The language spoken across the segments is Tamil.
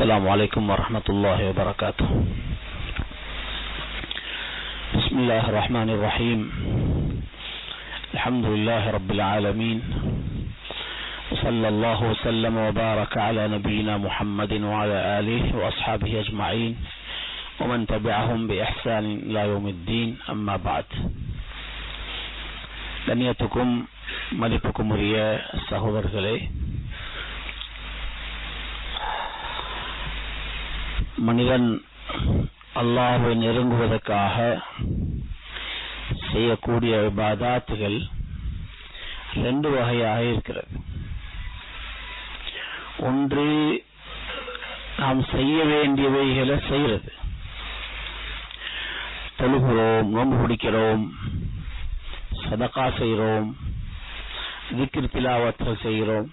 السلام عليكم ورحمة الله وبركاته. بسم الله الرحمن الرحيم. الحمد لله رب العالمين، وصلى الله وسلم وبارك على نبينا محمد وعلى آله وأصحابه أجمعين ومن تبعهم بإحسان إلى يوم الدين. أما بعد. கண்ணியத்துக்கும் மதிப்புக்கும் உரிய சகோதரர்களே, மனிதன் அல்லாஹ்வை நெருங்குவதற்காக செய்யக்கூடிய இபாதத்துகள் ரெண்டு வகையாக இருக்கிறது. ஒன்று, நாம் செய்ய வேண்டியவைகளை செய்யறது, தொழுகிறோம், நோன்பு பிடிக்கிறோம், சதகா செய்கிறோம், திக்ர் திலாவத் செய்கிறோம்.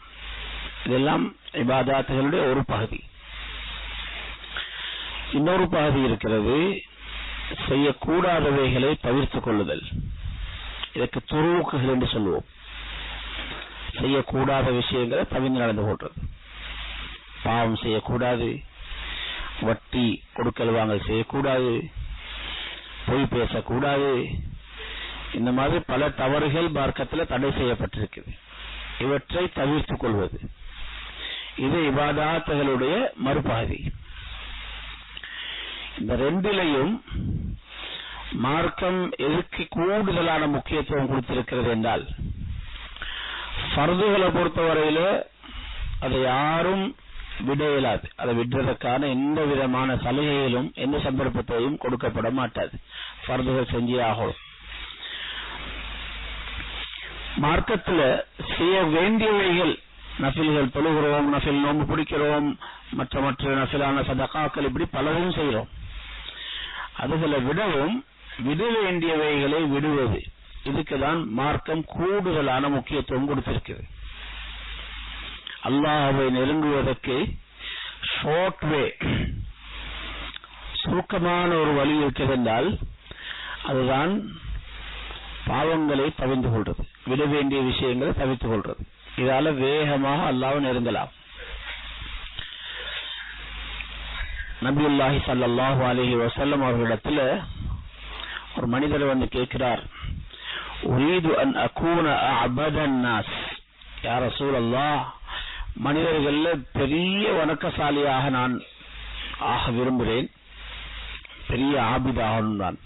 இதெல்லாம் இபாதத்துகளுடைய ஒரு பகுதி. இன்னொரு பகுதி இருக்கிறது, செய்யக்கூடாதவைகளை தவிர்த்துக் கொள்ளுதல். இதற்கு துருவுக்குகள் என்று சொல்லுவோம். செய்யக்கூடாத விஷயங்களை தவிர்த்து நடந்து கொள்றது. பாவம் செய்யக்கூடாது, வட்டி கொடுக்கல் வாங்கல் செய்யக்கூடாது, பொய் பேசக்கூடாது. இந்த மாதிரி பல தவறுகள் மார்க்கத்தில் தடை செய்யப்பட்டிருக்குது. இவற்றை தவிர்த்துக் கொள்வது, இது இபாதத்துகளுடைய மறுபகுதி. இந்த ரெண்டிலையும் மார்க்கம் எதுக்கு கூடுதலான முக்கியத்துவம் கொடுத்திருக்கிறது என்றால், ஃபர்துகளை பொறுத்தவரையில அதை யாரும் விட இயலாது. அதை விடுறதுக்கான எந்த விதமான சலுகையிலும் எந்த சந்தர்ப்பத்தையும் கொடுக்கப்பட மாட்டாது. ஃபர்துகள் செஞ்சே ஆகும். மார்க்கத்துல செய்ய வேண்டியவைகள், நஃபில்கள் தொழுகிறோம், நஃபில் நோன்பு பிடிக்கிறோம், மற்ற நஃபிலான சதகாக்கள், இப்படி பலரும் செய்கிறோம். அதுகளை விடவும் விட வேண்டியவைகளை விடுவது, இதுக்குதான் மார்க்கம் கூடுதலான முக்கியத்துவம் கொடுத்திருக்கிறது. அல்லாஹ்வை நெருங்குவதற்கு ஷார்ட் வே, சுருக்கமான ஒரு வழி இருக்கிறது என்றால் அதுதான் பாவங்களை தவிர்த்து கொள்றது, விட வேண்டிய விஷயங்களை தவிர்த்துக் கொள்றது. இதால வேகமாக அல்லாஹ்வை நெருங்கலாம். நபியுல்லாஹி ஸல்லல்லாஹு அலைஹி வஸல்லம் அவர்களிடத்துல ஒரு மனிதர் வந்து கேட்கிறார், உரீது அன் அகூன அஅபதன் நாஸ், யா ரசூலல்லாஹ், மனிதர்கள்ல பெரிய வணக்கசாலியாக நான் ஆக விரும்புகிறேன், பெரிய ஆபிதாகணும் நான்,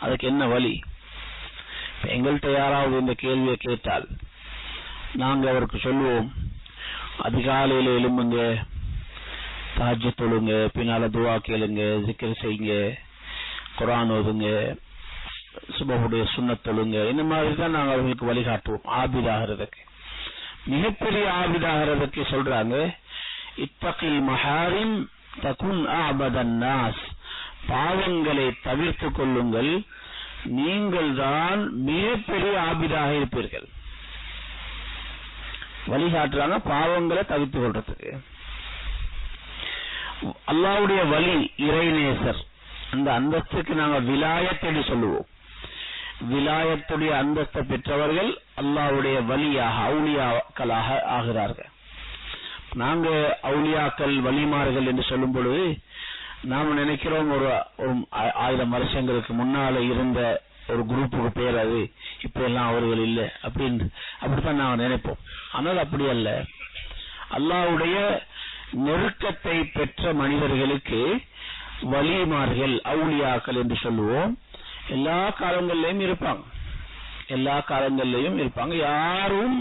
அதுக்கு என்ன வழி? எங்கள்கிட்ட யாராவது இந்த கேள்வியை கேட்டால் நாங்க அவருக்கு சொல்லுவோம், அதிகாலையில எழும்புங்க, தஹஜ்ஜுத் தொழுங்க, பின்னால துஆ கேளுங்க, ஜிக்ர் செய்யுங்க, குர்ஆன் ஓதுங்க, சுபஹுடைய சுன்னத் தொழுங்க. இந்த மாதிரி தான் நாங்கள் அவர்களுக்கு வழிகாட்டுவோம். ஆபிதாகிறதுக்கு, மிகப்பெரிய ஆபிதாகிறதுக்கு சொல்றாங்க, இத்தகில் மஹாரிம் தகுன் அஅபதன் நாஸ், பாவங்களை தவிர்த்துக் கொள்ளுங்கள், நீங்கள் தான் மிகப்பெரிய ஆபிதாக இருப்பீர்கள். வழிகாட்டுறாங்க பாவங்களை தவிர்த்துக் கொள்றதுக்கு. அல்லாஹ்வுடைய வலி, இறைநேசர், அந்த அந்தஸ்துக்கு நாங்கள் விலாயத் என்று சொல்லுவோம். விலாயத்துடைய அந்தஸ்தை பெற்றவர்கள் அல்லாஹ்வுடைய வலியாக, அவுலியாக்களாக ஆகிறார்கள். நாங்க அவுலியாக்கள், வலிமார்கள் என்று சொல்லும் பொழுது நாம நினைக்கிறோம் ஒரு 1000 வருஷங்களுக்கு முன்னால இருந்த ஒரு குரூப்புக்கு பேர் அது, இப்ப எல்லாம் அவர்கள் இல்லை அப்படித்தான் நாம நினைப்போம். ஆனால் அப்படி அல்ல. அல்லாஹ்வுடைய நெருக்கத்தை பெற்ற மனிதர்களுக்கு வலிமார்கள், அவுலியாக்கள் என்று சொல்லுவோம். எல்லா காலங்களிலையும் இருப்பாங்க, எல்லா காலங்களிலையும் இருப்பாங்க. யாரும்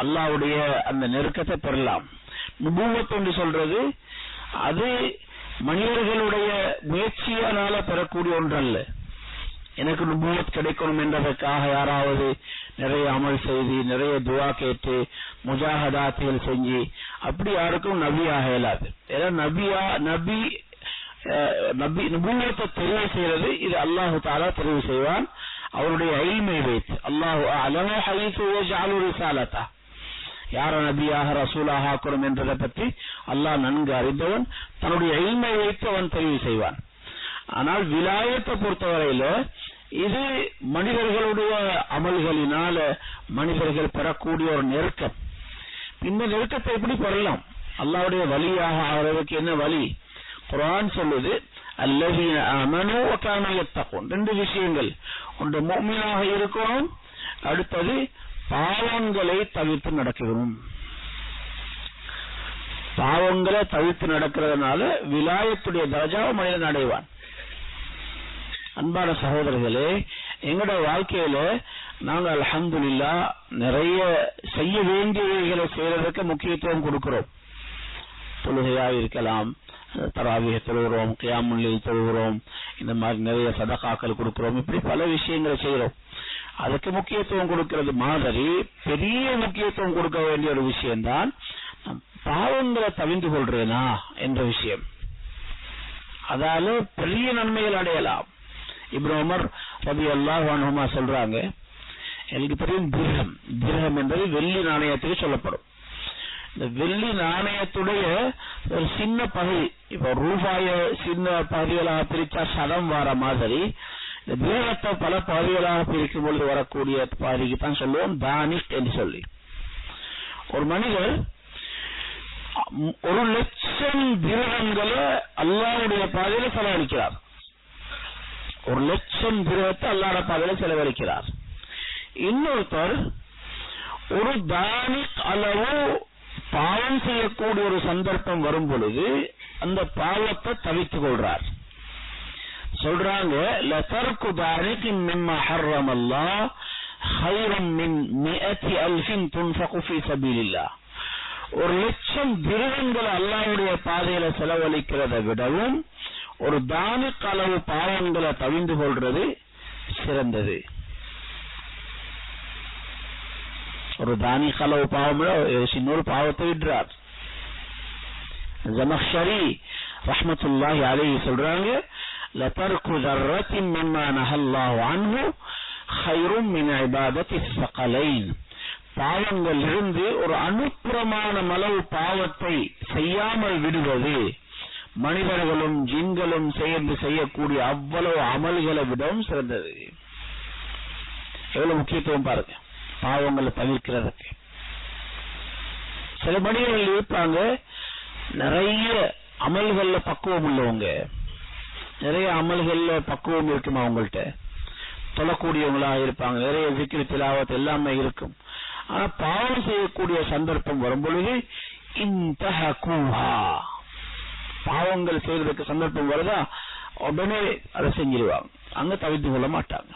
அல்லாஹ்வுடைய அந்த நெருக்கத்தை பெறலாம். நுபுவத் என்று சொல்றது அது மனிதர்களுடைய முயற்சியானால பெறக்கூடிய ஒன்றல்ல. எனக்கு நுபுவத் கிடைக்கணும் என்பதற்காக யாராவது நிறைய அமல் செய்து, நிறைய துஆ கேட்டு, முஜாஹதாத்துகள் செஞ்சு அப்படி யாருக்கும் நபியாக இயலாது. ஏன்னா நபுவத்தை தெரிவு செய்யறது இது அல்லாஹு தஆலா தெரிவு செய்வான், அவருடைய இல்மை வைத்து. அல்லாஹு அலமு ஹைஸு யஜஅலு ரிசாலதா, யார நபியாக ரசூலாக ஆக்கணும் என்றதை பற்றி அல்லாஹ் நன்கு அறிந்தவன், தன்னுடைய இல்மை வைத்து அவன் தெரிவு செய்வான். ஆனால் விலாயத்தை பொறுத்தவரையில இது மனிதர்களுடைய அமல்களினால மனிதர்கள் பெறக்கூடிய ஒரு நெருக்கம். இந்த நெருக்கத்தை எப்படி பெறலாம்? அல்லாஹ்வுடைய வலியாக ஆகிறதுக்கு என்ன வழி? குர்ஆன் சொல்லுது அல்லதீன ஆமனூ வ கானூ யத்தகூன். ரெண்டு விஷயங்கள். ஒன்று முஃமினாக இருக்கணும், அடுத்தது பாவங்களை தவிர்த்து நடக்கணும். பாவங்களை தவிர்த்து நடக்கிறதுனால விலாயத்துடைய தரஜாவை மனிதன் அடைவான். அன்பான சகோதரர்களே, எங்களோட வாழ்க்கையில நாங்கள் அல்ஹம்துலில்லாஹ் நிறைய செய்ய வேண்டியவைகளை செய்யறதுக்கு முக்கியத்துவம் கொடுக்கிறோம். தொழுகையா இருக்கலாம், தராவிய தொழுகிறோம், கியாமுல் லைல் தொழுகிறோம், இந்த மாதிரி நிறைய சதகாக்கள் கொடுக்கிறோம், இப்படி பல விஷயங்களை செய்யறோம். அதுக்கு முக்கியத்துவம் கொடுக்கிறது மாதிரி பெரிய முக்கியத்துவம் கொடுக்க வேண்டிய ஒரு விஷயம்தான் பாவங்களை தவிர்த்து கொள்றேனா என்ற விஷயம். அதால பெரிய நன்மைகள் அடையலாம். இப்னு உமர் ரலியல்லாஹு அன்ஹுமா சொல்றாங்க, எனக்கு தெரியும் திர்ஹம் என்பது வெள்ளி நாணயத்துக்கு சொல்லப்படும். இந்த வெள்ளி நாணயத்துடைய ஒரு சின்ன பகுதி, இப்ப ரூபாய சின்ன பகுதிகளாக பிரிச்சா சதம் வர மாதிரி இந்த திர்ஹத்தை பல பகுதிகளாக பிரிக்கும் பொழுது வரக்கூடிய பகுதிக்கு தான் சொல்லுவோம் தானிக் என்று சொல்லி. ஒரு மனிதர் 1,00,000 திர்ஹங்களை அல்லாஹ்வுடைய பாதையில செலவழிக்கிறார். 1,00,000 திர்ஹத்தை அல்லாஹ்வுடைய பாதையில செலவழிக்கிறார். இன்னொருத்தர் ஒரு தானிக் அளவு பாவம் செய்யக்கூடிய ஒரு சந்தர்ப்பம் வரும் பொழுது அந்த பாவத்தை தவித்துக் கொள்றார். சொல்றாங்க லதர்கு தானிக் மிம்மா ஹர்ரம அல்லாஹ் கைரும் மின் 100,000 துன்ஃபகு ஃபீ சபீலில்லாஹ். 1,00,000 திர்ஹங்கள் அல்லாஹ்வுடைய பாதையில செலவழிக்கிறதை விடவும் ஒரு தானிக் அளவு பாவங்களை தவிந்து கொள்றது சிறந்தது. ஒரு தானிக் அளவு பாவம் இன்னொரு பாவத்தை விடுறார். ஜமக்ஷரி ரஹ்மத்துல்லாஹி அலைஹி சொல்றாங்க லதர்கு தர்ரத்தின் மிம்மா நஹல்லாஹு அன்ஹு கைரும் மின் இபாதத்தி ஸகலைன். பாவங்கள் இருந்து ஒரு அனுப்புறமான அளவு பாவத்தை செய்யாமல் விடுவது மனிதர்களும் ஜின்களும் சேர்ந்து செய்யக்கூடிய அவ்வளவு அமல்களை விடவும் சிறந்தது. எவ்வளவு முக்கியத்துவம் பாருங்க பாவங்களை தவிர்க்கிறதுக்கு. சில மனிதர்கள் இருப்பாங்க, நிறைய அமல்கள்ல பக்குவம் உள்ளவங்க, நிறைய அமல்கள்ல பக்குவம் இருக்குமா அவங்கள்ட்ட, தொழக்கூடியவங்களாக இருப்பாங்க, நிறைய zikr திலாவத் எல்லாமே இருக்கும். ஆனா பாவம் செய்யக்கூடிய சந்தர்ப்பம் வரும் பொழுது இன்தஹகுஹா, பாவங்கள் செய்யறதுக்கு சந்தர்ப்பம் வருதா உடனே அதை செஞ்சிருவாங்க, அங்க தவிர்த்து கொள்ள மாட்டாங்க.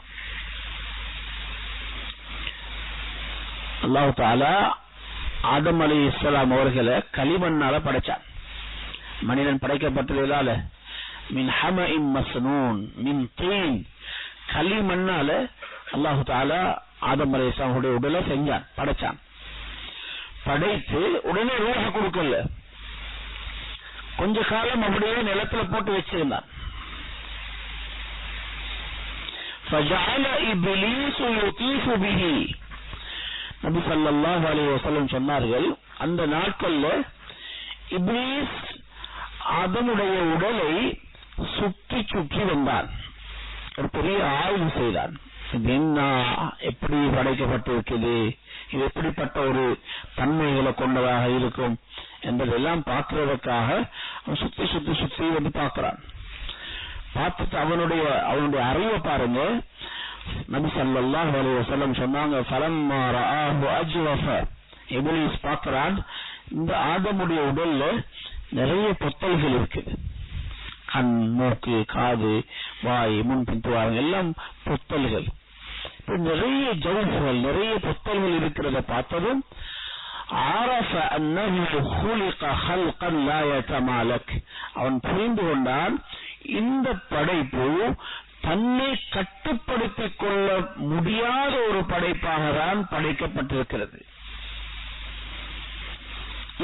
அல்லாஹ் தஆலா ஆதம் அலைஹிஸ்ஸலாம் அவர்களை களிமண்ணால படைச்சான். மனிதன் படைக்கப்பட்டதால மின் ஹமஇன் மஸ்னூன் மின் தீன், களிமண்ணால அல்லாஹ் தஆலா ஆதம் அலைஹிஸ்ஸலாமுடைய உடலை செஞ்சான், படைச்சான். படைத்து உடனே ரூஹ கொடுக்கல, கொஞ்ச காலம் அப்படியே நிலத்துல போட்டு வச்சிருந்தான். فجعل ابليس يطيف به. நபி ஸல்லல்லாஹு அலைஹி வஸல்லம் சொன்னார்கள், அந்த நாட்கள்ல இப்லீஸ் ஆதமுடைய உடலை சுற்றி சுற்றி வந்தான், ஒரு பெரிய ஆய்வு செய்தான். இது என்ன, எப்படி படைக்கப்பட்டிருக்குது, இது எப்படிப்பட்ட ஒரு தன்மைகளை கொண்டதாக இருக்கும் என்பதெல்லாம் பார்க்கிறதுக்காக அவன் சுத்தி சுத்தி சுத்தி வந்து பார்க்கிறான். பார்த்துட்டு அவனுடைய அறிவை பாருங்க. நபி ஸல்லல்லாஹு அலைஹி வஸல்லம் சொன்னாங்க, ஃபலம்மா ரஆஹு அஜ்வஃப. இப்லீஸ் பார்க்கிறான், இந்த ஆதமுடைய உடல்ல நிறைய பொத்தல்கள் இருக்குது, கண், மூக்கு, காது, வாய், முன்பின் துவாரம் எல்லாம் பொத்தல்கள். நிறைய ஜவுஃப்கள், நிறைய பொத்தல்கள் இருக்கிறத பார்த்ததும் ஆரஃப அன்னஹு خلق خلقا لا يتمالك. அவன் புரிந்து கொண்டான், இந்த படைப்பு தன்னை கட்டுப்படுத்திக் கொள்ள முடியாத ஒரு படைப்பாக தான் படைக்கப்பட்டிருக்கிறது.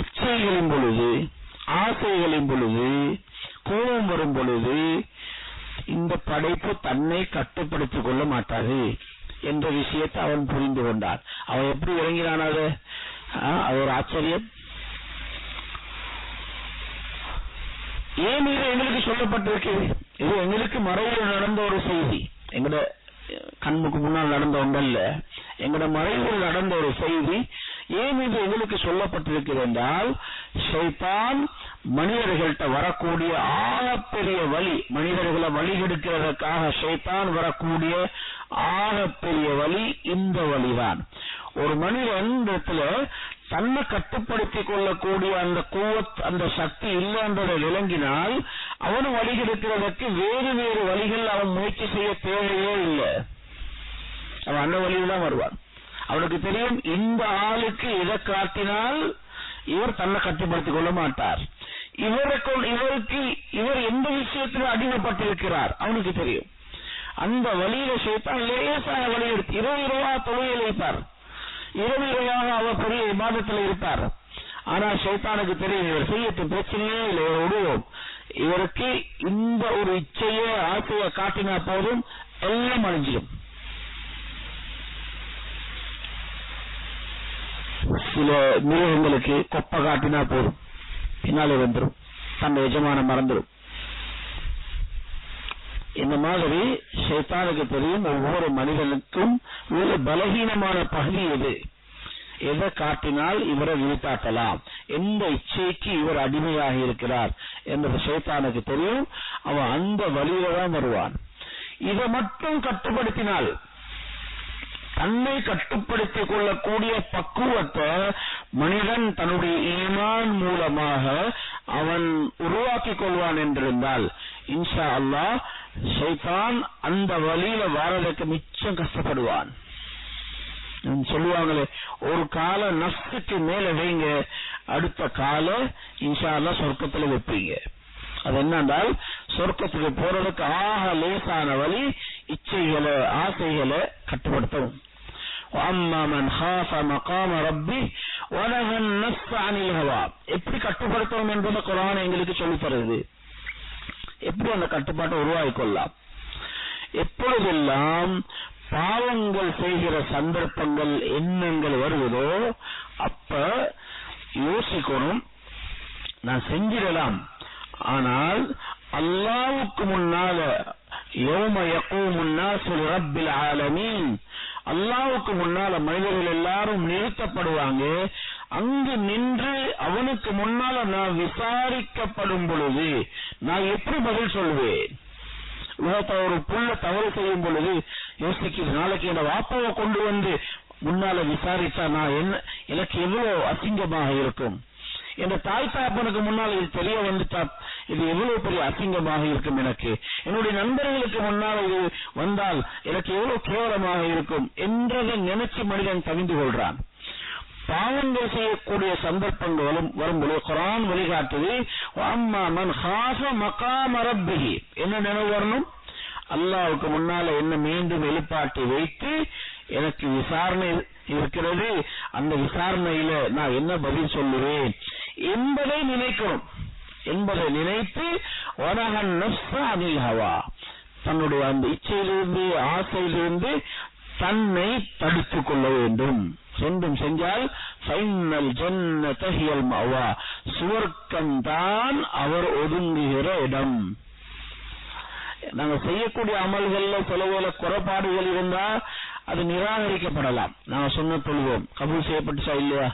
இச்சைகளின் பொழுது, ஆசைகளின் பொழுது, கோபம் வரும் பொழுது இந்த படைப்பு தன்னை கட்டுப்படுத்திக் கொள்ள மாட்டாது என்ற விஷயத்தை அவன் புரிந்து கொண்டான். அவன் எப்படி இறங்கினான், அது ஒரு ஆச்சரியம். ஏன் இது எங்களுக்கு சொல்லப்பட்டிருக்கிறது? இது எங்களுக்கு மறைவில் நடந்த ஒரு செய்தி, எங்கட கண்ணுக்கு முன்னால் நடந்த ஒன்றல்ல, எங்கட மறைவில் நடந்த ஒரு செய்தி. ஏன் இது எங்களுக்கு சொல்லப்பட்டிருக்கிறது என்றால், ஷைத்தான் மனிதர்கள்ட்ட வரக்கூடிய ஆகப்பெரிய வழி, மனிதர்களை வழிகெடுக்கிறதுக்காக ஷைத்தான் வரக்கூடிய ஆகப்பெரிய வழி இந்த வழிதான். ஒரு மனிதன் இடத்துல தன்னை கட்டுப்படுத்திக் கொள்ளக்கூடிய அந்த குவத், அந்த சக்தி இல்லைன்றதை விளங்கினால் அவனு வழிகெடுக்கிறதுக்கு வேறு வேறு வழிகள் அவன் முயற்சி செய்ய தேவையே இல்லை. அவன் அந்த வழியில் தான் வருவான். அவனுக்கு தெரியும் இந்த ஆளுக்கு இதை காட்டினால் இவர் தன்னை கட்டுப்படுத்திக் கொள்ள மாட்டார், இவர் எந்த விஷயத்திலும் அடிமைப்பட்டிருக்கிறார் அவனுக்கு தெரியும். அந்த வழியில ஷைத்தான் லேசாக வழி எடுத்து இரவு தொழுகையில் வைப்பார், இரவாக அவர் பெரிய விவாதத்தில் இருப்பார். ஆனா ஷைத்தானுக்கு தெரியும் இவர் செய்யட்டும், பிரச்சனையே இல்லை, விடுவோம். இவருக்கு இந்த ஒரு இச்சையை ஆசையை காட்டினா போதும் எல்லாம் அழிஞ்சிடும். சில மிருகங்களுக்கு கொப்பை காட்டினா போதும் பின்னாலே வந்துடும், தன் எஜமான மறந்துடும். இந்த மாதிரி ஷைத்தானுக்கு தெரியும் ஒவ்வொரு மனிதனுக்கும் உள்ள பலகீனமான பகுதி எது, எதை காட்டினால் இவரை விழித்தாட்டலாம், எந்த இச்சைக்கு இவர் அடிமையாக இருக்கிறார் என்பது ஷைத்தானுக்கு தெரியும். அவன் அந்த வழியில தான் வருவான். இதை மட்டும் கட்டுப்படுத்தினால், தன்னை கட்டுப்படுத்திக் கொள்ளக்கூடிய பக்குவத்தை மனிதன் தன்னுடைய ஈமான் மூலமாக அவன் உருவாக்கிக் கொள்வான் என்றிருந்தால் இன்ஷா அல்லாஹ் ஷைத்தான் அந்த வழியில வாரதற்கு மிச்சம் கஷ்டப்படுவான். சொல்லுவாங்களே, ஒரு கால நஃப்ஸுக்கு மேல வைங்க, அடுத்த கால இன்ஷா அல்லாஹ் சொர்க்கத்துல வைப்பீங்க. அது என்னென்றால் சொர்க்கத்துக்கு போறதுக்கு ஆக லேசான வழி இச்சைகளை ஆசைகளை கட்டுப்படுத்தவும். எப்படி கட்டுப்படுத்தவும் என்பதை குர்ஆன் எங்களுக்கு சொல்லித் தருது. எப்படி அந்த கட்டுப்பாட்டை உருவாக்கிக் கொள்ளலாம். எப்பொழுதெல்லாம் பாவங்கள் செய்கிற சந்தர்ப்பங்கள் எண்ணங்கள் வருவதோ அப்ப யோசிக்கணும், நான் செஞ்சிடலாம், ஆனால் அல்லாஹ்வுக்கு முன்னால யௌம யகூமுன் நாஸு லிரப்பில் ஆலமீன், அல்லாஹ்வுக்கு முன்னால மனிதர்கள் எல்லாரும் நிறுத்தப்படுவாங்க. அங்கு நின்று அவனுக்கு முன்னால நான் விசாரிக்கப்படும் பொழுது நான் எப்படி பதில் சொல்வேன்? ஒரு புள்ள தவறு செய்யும் பொழுது யோசிக்கிறது, நாளைக்கு என் வாப்பாவை கொண்டு வந்து முன்னால விசாரித்தா நான் எனக்கு எவ்வளவு அசிங்கமாக இருக்கும், என் தாய் தாப்பனுக்கு முன்னால் இது தெரிய வந்துட்டா இது எவ்வளவு பெரிய அசிங்கமாக இருக்கும், எனக்கு என்னுடைய நண்பர்களுக்கு முன்னால் இது வந்தால் எனக்கு எவ்வளவு கேவலமாக இருக்கும் என்றதை நினைச்சு மனிதன் தவிந்து கொள்றான். பாவங்கள் செய்யக்கூடிய சந்தர்ப்பங்களும் வரும்போது குர்ஆன் வழிகாட்டுது, அம்மா மன் காஃப மகாம ரப்பிஹி, என்ன நினைவு வரணும், அல்லாஹ்வுக்கு முன்னால என்ன மீண்டும் எழுப்பாட்டி வைத்து எனக்கு விசாரணை இருக்கிறது, அந்த விசாரணையில நான் என்ன பதில் சொல்லுவேன் என்பதை நினைக்கணும். என்பதை நினைத்து வனஹன் நஃப்ஸ அனில் ஹவா, தன்னுடைய அந்த இச்சையிலிருந்து ஆசையிலிருந்து தன்னை தடுத்துக் கொள்ள வேண்டும். ரெண்டும் செஞ்சால் ஃபைனல் ஜன்னத ஹியல் மஅவா, சுவர்க்கம் தான் அவர் ஒதுங்குகிற இடம். நாங்க செய்யக்கூடிய அமல்கள்ல சில குறைபாடுகள் இருந்தா அது நிராகரிக்கப்படலாம். நாங்க சொன்ன தொழுவோம் கபூல் செய்யப்பட்டுச்சா இல்லையா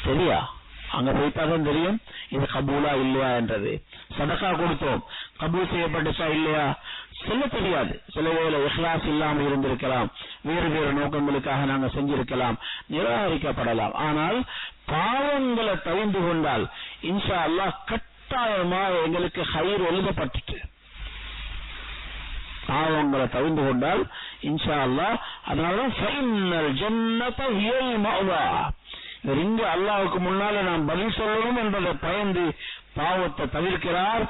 சரியா, அங்க போய்தான் தெரியும் இது கபூலா இல்லையா என்றது. சதகா கொடுத்தோம் கபூல் செய்யப்பட்டுச்சா இல்லையா சொல்ல தெரியாது. சில வேளை இஹ்லாஸ் இல்லாமல் இருந்திருக்கலாம், வேறு வேறு நோக்கங்களுக்காக நாங்க செஞ்சிருக்கலாம், நிராகரிக்கப்படலாம். ஆனால் பாவங்களை தவிர்த்து கொண்டால் இன்ஷா அல்லாஹ் கட்டாயமா எங்களுக்கு ஹைர் எழுதப்பட்டுட்டு, பாவங்களை தவிர்த்து கொண்டால் இன்ஷா அல்லாஹ். அதனால ஃபைனல் ஜன்னத ஹியல் மஅவா, இங்க அல்லாஹ்வுக்கு முன்னால நாம் பதில் சொல்லணும் என்பதை பயந்து பாவத்தை தவிர்க்கிறார்.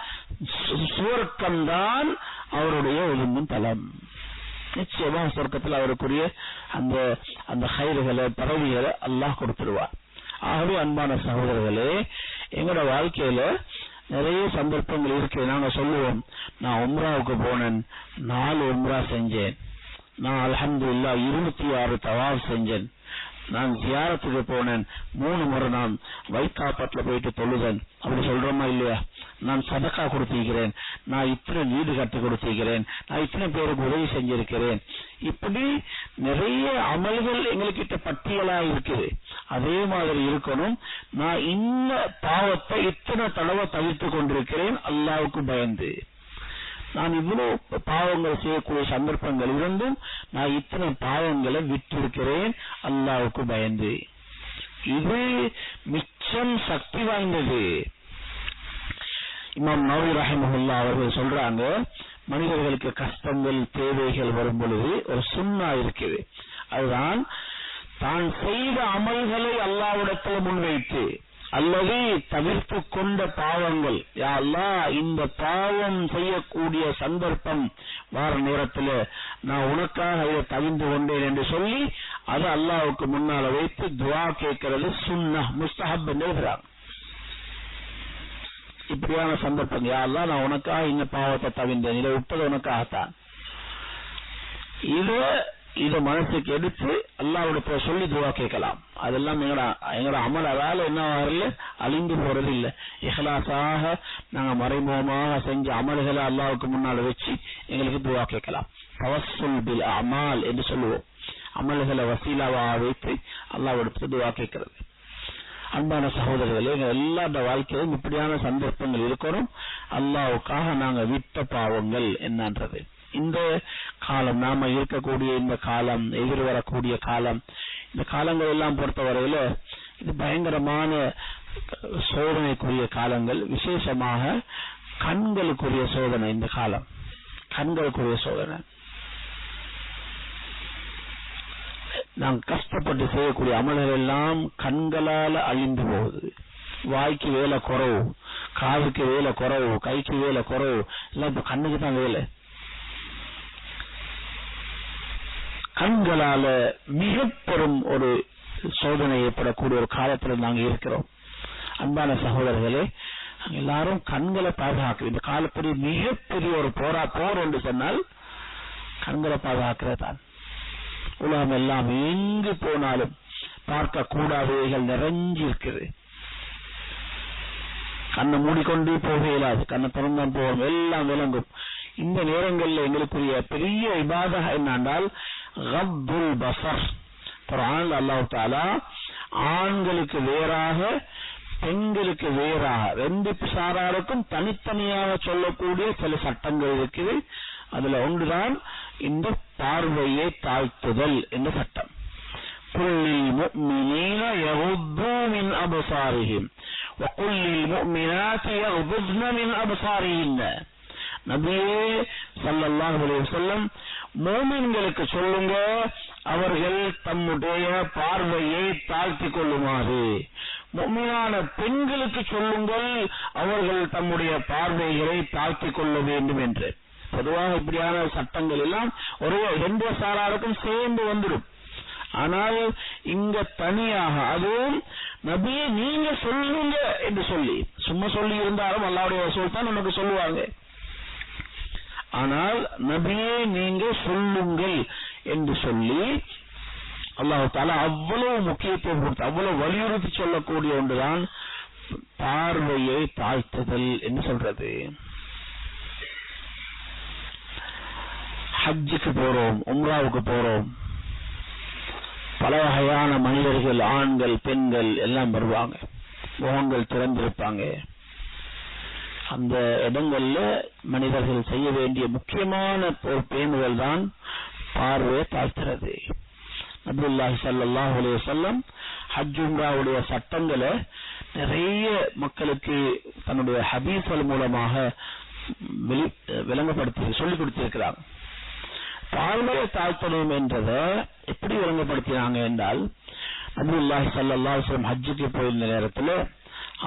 சுவர்க்கம் தான் அவருடைய ஒதுங்கும் தலம். நிச்சயமா சொர்க்கத்தில் அவருக்குரிய அந்த அந்த ஹைர்களை பதவிகளை அல்லாஹ் கொடுத்துருவார். ஆகவே அன்பான சகோதரர்களே, எங்களோட வாழ்க்கையில நிறைய சந்தர்ப்பங்கள் இருக்கு. நாங்க சொல்லுவோம், நான் உம்ராவுக்கு போனேன், 4 உம்ரா செஞ்சேன், நான் அல்ஹம்துலில்லாஹ் 26 தவாஃப் செஞ்சேன், நான் ஜியாரத்துக்கு போனேன், 3 முறை நான் வைக்காப்பட்டில் போயிட்டு தொழுதேன், அப்படி சொல்றோமா இல்லையா? நான் சதக்கா கொடுத்திருக்கிறேன், நான் இத்தனை வீடு கட்டி கொடுத்திருக்கிறேன், நான் இத்தனை பேருக்கு உதவி செஞ்சிருக்கிறேன். இப்படி நிறைய அமல்கள் எங்ககிட்ட பட்டியலா இருக்குது. அதே மாதிரி இருக்கணும். நான் இந்த பாவத்தை இத்தனை தடவை தவிர்த்து கொண்டிருக்கிறேன் அல்லாஹ்வுக்கு பயந்து. நான் இவ்வளவு பாவங்கள் செய்யக்கூடிய சந்தர்ப்பங்கள் இருந்தும் நான் இத்தனை பாவங்களை விட்டிருக்கிறேன் அல்லாஹ்வுக்கு பயந்து. இது மிச்சம் சக்தி வாய்ந்தது. இமாம் நவவி ரஹிமஹுல்லாஹ் அவர்கள் சொல்றாங்க, மனிதர்களுக்கு கஷ்டங்கள் தேவைகள் வரும் பொழுது ஒரு சுன்னா இருக்குது. அதுதான் தான் செய்த அமல்களை அல்லாஹ்விடத்தில் முன்வைத்து அல்லது தவிர்த்து கொண்ட பாவங்கள், யா அல்லாஹ் இந்த பாவம் செய்யக்கூடிய சந்தர்ப்பம் வார நேரத்தில் நான் உனக்காக இதை தவிர்த்து கொண்டேன் என்று சொல்லி அதை அல்லாஹ்வுக்கு முன்னால வைத்து துஆ கேட்கிறது சுன்னஹ், முஸ்தஹப் எழுதுறாங்க. இப்படியான சந்தர்ப்பம், யா அல்லாஹ் நான் உனக்காக இந்த பாவத்தை தவிர்த்தேன், இதை விட்டது உனக்காகத்தான். இதை மனசுக்கு எடுத்து அல்லாஹ்விடத்துல சொல்லி துஆ கேட்கலாம். அதெல்லாம் எங்கட அமல் அதால என்ன வரல, அழிந்து போறது இல்ல. இஹ்லாஸாக நாங்க மறைமுகமாக செஞ்ச அமல்களை அல்லாஹ்வுக்கு முன்னால வச்சு எங்களுக்கு துஆ கேட்கலாம். தவஸ்ஸுல் பில் அமால் என்று சொல்லுவோம். அமல்களை வசீலாவா வைத்து அல்லாஹ்விடத்துல துஆ கேட்கிறது. அன்பான சகோதரர்களே, எல்லாரோட வாழ்க்கையிலும் இப்படியான சந்தர்ப்பங்கள் இருக்கணும். அல்லாஹ்வுக்காக நாங்க விட்ட பாவங்கள் என்னன்றது. இந்த காலம், நாம இருக்கக்கூடிய இந்த காலம், எதிர்வரக்கூடிய காலம், இந்த காலங்கள் எல்லாம் பொறுத்தவரையில இது பயங்கரமான சோதனைக்குரிய காலங்கள். விசேஷமாக கண்களுக்குரிய சோதனை. இந்த காலம் கண்களுக்குரிய சோதனை. நாம் கஷ்டப்பட்டு செய்யக்கூடிய அமல்கள் எல்லாம் கண்களால அழிந்து போகுது. வாய்க்கு வேலை குறவு, காதுக்கு வேலை குறவு, கைக்கு வேலை குறவு, எல்லாம் இப்ப கண்ணுக்கு தான் வேலை. கண்களால மிக பெரும் ஒரு சோதனை ஏற்படக்கூடிய ஒரு காலத்தில் நாங்க இருக்கிறோம். அன்பான சகோதரர்களே, எல்லாரும் கண்களை பாதுகாக்க இந்த காலப்படி மிகப்பெரிய ஒரு போர் என்று சொன்னால் கண்களை பாதுகாக்கிறது தான். உலகம் எல்லாம் எங்கு போனாலும் பார்க்க கூடாதவைகள் நிறைஞ்சி இருக்குது. கண்ணை மூடிக்கொண்டு போக இயலாது, கண்ணை திறந்தான் போவோம், எல்லாம் விளங்கும். இந்த நேரங்களில் எங்களுக்குரிய பெரிய இபாதா என்னென்றால் கப்புல் பஸர். குர்ஆன் அல்லாஹ் தஆலா ஆண்களுக்கு வேறாக பெண்களுக்கு வேறாக ரெண்டு சாராருக்கும் தனித்தனியாக சொல்லக்கூடிய சில சட்டங்கள் இருக்குது. அதுல ஒன்றுதான் இந்த பார்வையை தாழ்த்துதல் என்ற சட்டம். குல்லில் முஃமினீன யகுது மின் அப்சாரிஹிம் வ குல்லில் முஃமினாத்தி யகுதுன மின் அப்சாரிஹின்ன. நபியே ஸல்லல்லாஹு அலைஹி வஸல்லம் மூமின்களுக்கு சொல்லுங்க, அவர்கள் தம்முடைய பார்வையை தாழ்த்திக் கொள்ளுமாறு. முஃமினான பெண்களுக்கு சொல்லுங்கள், அவர்கள் தம்முடைய பார்வைகளை தாழ்த்திக் கொள்ள வேண்டும் என்று. பொதுவாக இப்படியான சட்டங்கள் எல்லாம் ஒரு ரெண்டு சாராருக்கும் சேர்ந்து வந்துடும். ஆனால் இங்க தனியாக, அதுவும் நபியே நீங்க சொல்லுங்க என்று சொல்லி, சும்மா சொல்லி இருந்தாலும் அல்லாஹ்வுடைய ரசூல் தான் நமக்கு சொல்லுவாங்க. ஆனால் நபியே நீங்க சொல்லுங்கள் என்று சொல்லி அல்லாஹ் தஆலா அவ்வளவு முக்கியத்துவம் கொடுத்து அவ்வளவு வலியுறுத்தி சொல்லக்கூடிய ஒன்றுதான் பார்வையை தாழ்த்துதல் என்று சொல்றது. ஹஜ்ஜுக்கு போறோம், உம்ராவுக்கு போறோம், பல வகையான மனிதர்கள், ஆண்கள் பெண்கள் எல்லாம் வருவாங்க, முகங்கள் திறந்திருப்பாங்க. அந்த இடங்கள்ல மனிதர்கள் செய்ய வேண்டிய முக்கியமான ஒரு பேணுதல் தான் பார்வையை தாழ்த்துறது. நபியுல்லாஹி ஸல்லல்லாஹு அலைஹி வஸல்லம் ஹஜ் உம்ராவுடைய சட்டங்களை நிறைய மக்களுக்கு தன்னுடைய ஹதீஸ்கள் மூலமாக விளங்கப்படுத்தி சொல்லிக் கொடுத்திருக்கிறாங்க. பார்வையை தாழ்த்தணும் என்றதை எப்படி விளங்கப்படுத்தினாங்க என்றால், நபியுல்லாஹி ஸல்லல்லாஹு அலைஹி வஸல்லம் ஹஜ்ஜுக்கு போயிருந்த நேரத்தில்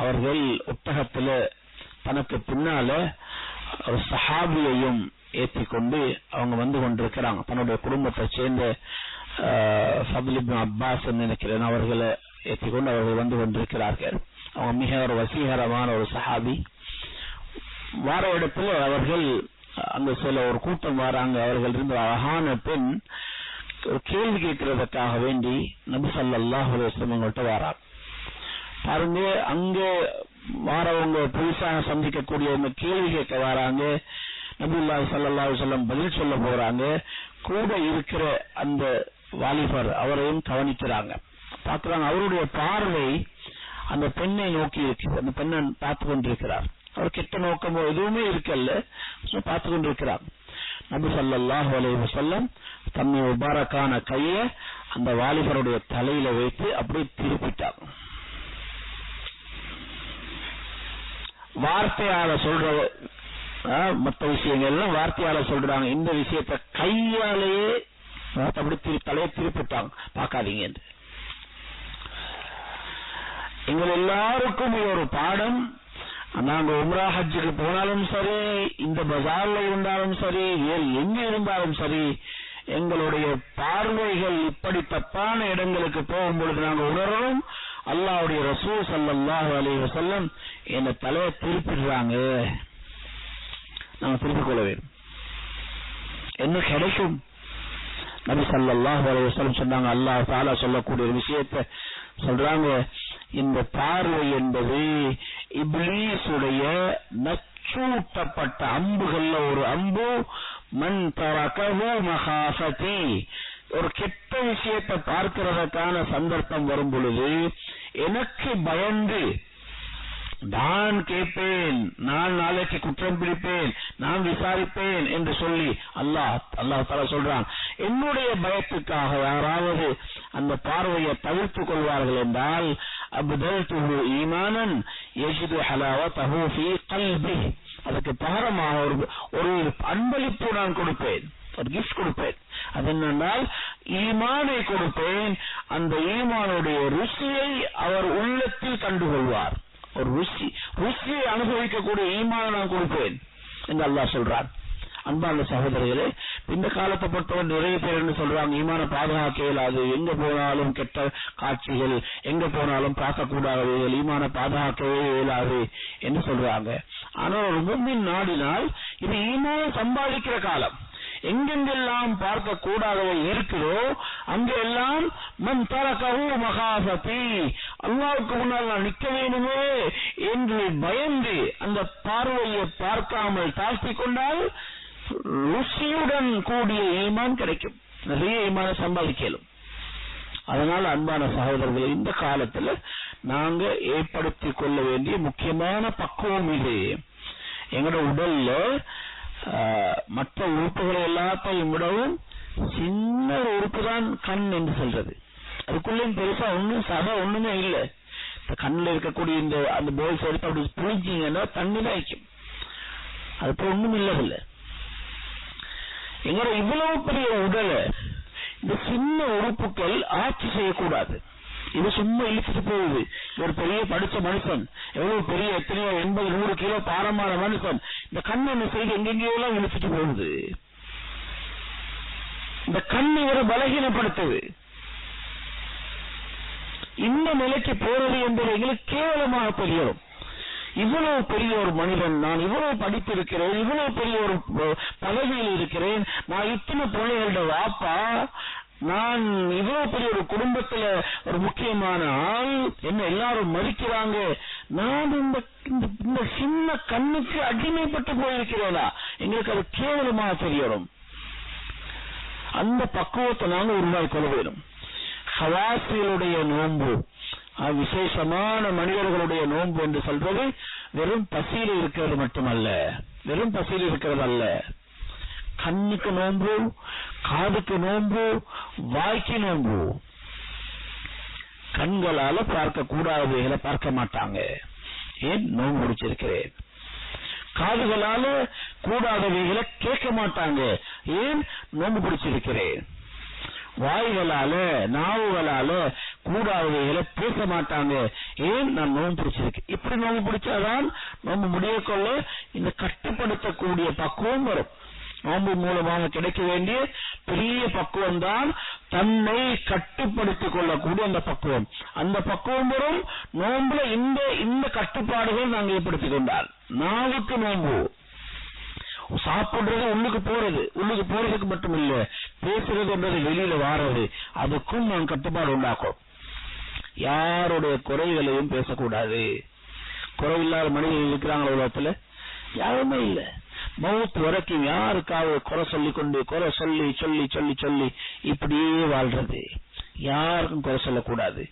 அவர்கள் ஒட்டகத்தில் தனக்கு பின்னால ஒரு சஹாபியையும் ஏற்றிக்கொண்டு அவங்க வந்து கொண்டிருக்கிறாங்க. தன்னுடைய குடும்பத்தை சேர்ந்த ஃபத்ல் இப்னு அப்பாஸ் நினைக்கிறேன், அவர்களை ஏற்றிக்கொண்டு அவர்கள் வந்து கொண்டிருக்கிறார்கள். அவங்க மிக ஒரு வசீகரமான ஒரு சஹாபி. வார இடத்துல அவர்கள் அங்க சில ஒரு கூட்டம் வராங்க. அவர்கள் இருந்த அழகான பெண் ஒரு கேள்வி கேட்கறதுக்காக வேண்டி நபி ஸல்லல்லாஹு அலைஹி வஸல்லம் அவங்கள்ட்ட வராங்க. பாருங்க, அங்க வாரவங்க புதுசாக சந்திக்கக்கூடியவங்க கேள்வி கேட்க வராங்க. நபியுல்லாஹி ஸல்லல்லாஹு அலைஹி வஸல்லம் பதில் சொல்ல போறாங்க. கூட இருக்கிற அந்த வாலிபர் அவரையும் கவனிக்கிறாங்க. பார்க்கிறாங்க. அவருடைய பார்வை அந்த பெண்ணை நோக்கி இருக்கு. அந்த பெண்ணை பார்த்து கொண்டிருக்கிறார். அவர் கெட்ட நோக்கமோ எதுவுமே இருக்கல்ல, பார்த்து கொண்டிருக்கிறார். நபி ஸல்லல்லாஹு அலைஹி வஸல்லம் தன்னுடைய முபாரக்கான கைய அந்த வாலிபருடைய தலையில வைத்து அப்படியே திருப்பிட்டார். வார்த்தையால சொல்ற மற்ற விஷயங்கள்லாம் வார்த்தையால சொல்றாங்க, இந்த விஷயத்தை கையாலேயே அப்படி தலையை திருப்பிட்டாங்க. பார்க்காதீங்க என்று. எங்கள் எல்லாருக்கும் ஒரு பாடம். நாங்க உம்ரா ஹஜ்ஜுக்கு போனாலும் சரி, இந்த பஜார்ல இருந்தாலும் சரி, வேறு எங்க இருந்தாலும் சரி, எங்களுடைய பார்வைகள் இப்படி தப்பான இடங்களுக்கு போகும்பொழுது நாங்க உணர்றோம், அல்லாஹ்வுடைய ரசூல் ஸல்லல்லாஹு அலைஹி வஸல்லம் என்ன தலையை திருப்பிடுறாங்க, நாங்க திருப்பிக் கொள்ள வேண்டும். என்ன கிடைக்கும்? நபி ஸல்லல்லாஹு அலைஹி வஸல்லம் சொன்னாங்க, அல்லாஹ் தஆலா சொல்லக்கூடிய ஒரு விஷயத்தை சொல்றாங்க, இந்த பார்வை என்பது இப்லீஸுடைய நச்சூட்டப்பட்ட அம்புகள்ல ஒரு அம்பு. மன் தரகஹு மகாஃபதி, ஒரு கெட்ட விஷயத்தை பார்க்கிறதற்கான சந்தர்ப்பம் வரும் பொழுது எனக்கு பயந்து நான் கேட்பேன், நான் நாளைக்கு குற்றம் பிடிப்பேன், நான் விசாரிப்பேன் என்று சொல்லி அல்லாஹ் தஆலா சொல்றான். என்னுடைய பயத்துக்காக யாராவது அந்த பார்வையை தவிர்த்துக் கொள்வார்கள் என்றால் அப்தல்துஹு ஈமானன் யஜிது ஹலாவதஹு ஃபீ கல்பிஹி, அதுக்கு பகரமாக ஒரு அன்பளிப்பு நான் கொடுப்பேன், ஒரு கிஃப்ட் கொடுப்பேன். அது என்னென்றால் ஈமானை கொடுப்பேன். அந்த ஈமானுடைய ருசியை அவர் உள்ளத்தில் கண்டுகொள்வார். ஒரு ருசியை அனுபவிக்கக்கூடிய ஈமானை நான் கொடுப்பேன் என்று அல்லாஹ் சொல்றான். அன்பான சகோதரர்களே, இந்த காலத்தை பொறுத்தவரை நிறைய பேர் என்ன சொல்றாங்க, ஈமான பாதுகாக்க இயலாது, எங்க போனாலும் கெட்ட காட்சிகள், எங்க போனாலும் பார்க்கக்கூடாதவைகள், ஈமான பாதுகாக்கவே இயலாது என்று சொல்றாங்க. ஆனால் ஒரு முஃமின் நாடினால் இது ஈமான சம்பாதிக்கிற காலம். எங்கெங்கெல்லாம் பார்க்க கூடாதவை இருக்கிறோ அங்கெல்லாம் மன் தரகஹு மகாஃபதி, அல்லாஹ்வுக்கு முன்னால் நான் நிற்க வேண்டுமே என்று பயந்து அந்த பார்வையை பார்க்காமல் தாழ்த்திக் கொண்டால் ருசியுடன் கூடிய ஈமான் கிடைக்கும், நிறைய ஈமான சம்பாதிக்கலும். அதனால அன்பான சகோதரர்கள், இந்த காலத்துல நாங்க ஏற்படுத்திக் கொள்ள வேண்டிய முக்கியமான பக்குவம் இது. எங்களோட உடல்ல மற்ற உறுப்புகளை எல்லாத்தையும் விடவும் சின்ன ஒரு உறுப்பு தான் கண் என்று சொல்றது. அதுக்குள்ளேயும் பெருசா ஒண்ணும் சதை ஒண்ணுமே இல்லை. கண்ணில் இருக்கக்கூடிய இந்த அந்த போல்ஸ் எடுத்து அப்படி புளிச்சிங்கன்னா தண்ணி தான் வைக்கும், அது போல ஒண்ணும் இல்லதில்லை. எங்களோட இவ்வளவு பெரிய உடலை இந்த சின்ன உறுப்புகள் ஆட்சி செய்யக்கூடாது. இது சும்மா இழுத்துட்டு போகுது. ஒரு பெரிய படிச்ச மனுஷன், எவ்வளவு பெரிய எத்தனையோ 80-100 கிலோ பாரமான மனுஷன், இந்த கண் என்ன செய்து எங்கெங்கயோ எல்லாம் இழுத்துட்டு போகுது. இந்த கண் இவரை பலகீனப்படுத்துது. இந்த நிலைக்கு போறது என்பது எங்களுக்கு கேவலமாக தெரியும். இவ்வளவு பெரிய ஒரு மனிதன், நான் இவ்வளவு படித்திருக்கிறேன், இவ்வளவு பெரிய ஒரு பதவியில் இருக்கிறேன், நான் இத்தனை பிள்ளைகளோட வாப்பா, நான் இவ்வளவு பெரிய ஒரு குடும்பத்துல ஒரு முக்கியமான ஆள், என்ன எல்லாரும் மதிக்கிறாங்க, நான் இந்த சின்ன கண்ணுக்கு அடிமைப்பட்டு போயிருக்கிறேனா, எங்களுக்கு அது கேவலமாக தெரியணும். அந்த பக்குவத்தை நாங்க உருவாக்கி கொள்ள வேண்டும். ஹவாசிகளுடைய நோன்பு, விசேஷமான மனிதர்களுடைய நோன்பு என்று சொல்றது வெறும் பசியில் இருக்கிறது மட்டுமல்ல, வெறும் பசியில் இருக்கிறது அல்ல. கண்ணுக்கு நோன்பு, காதுக்கு நோன்பு, வாய்க்கு நோன்பு. கண்களால பார்க்க கூடாதவைகளை பார்க்க மாட்டாங்க, ஏன் நோன்பு பிடிச்சிருக்கிறேன். காதுகளால கூடாதவைகளை கேட்க மாட்டாங்க, ஏன் நோன்பு பிடிச்சிருக்கிறேன். வாய்களால நாவுகளால கூடாதவைகளை பேச மாட்டாங்க, ஏன் நான் நோன்பு பிடிச்சிருக்கேன். இப்படி நோன்பு பிடிச்சாதான் நோன்பு முடிய கொள்ள இந்த கட்டுப்படுத்தக்கூடிய பக்குவம் வரும். நோன்பு மூலமாக கிடைக்க வேண்டிய பெரிய பக்குவம் தான் தன்னை கட்டுப்படுத்திக் கொள்ளக்கூடிய அந்த பக்குவம். அந்த பக்குவம் வரும் நோன்புல. இந்த கட்டுப்பாடுகள் நாங்கள் ஏற்படுத்திக் கொண்டால், நாவுக்கு நோன்பு, சாப்பிடுறது உள்ளுக்கு போறதுக்கு மட்டும் இல்ல, பேசுறது என்றது வெளியில வாரது, அதுக்கும் நான் கட்டுப்பாடு உண்டாக்கும். யாருடைய குறைகளையும் பேசக்கூடாது. குறையில்லாத மனிதர்கள் இருக்கிறாங்களா உலகத்துல? யாருமே இல்ல. மவுத் வரைக்கும் யாருக்காவது குறை சொல்லி கொண்டு, குறை சொல்லி சொல்லி சொல்லி சொல்லி இப்படியே வாழ்றது. யாருக்கும் குறை சொல்லக்கூடாது,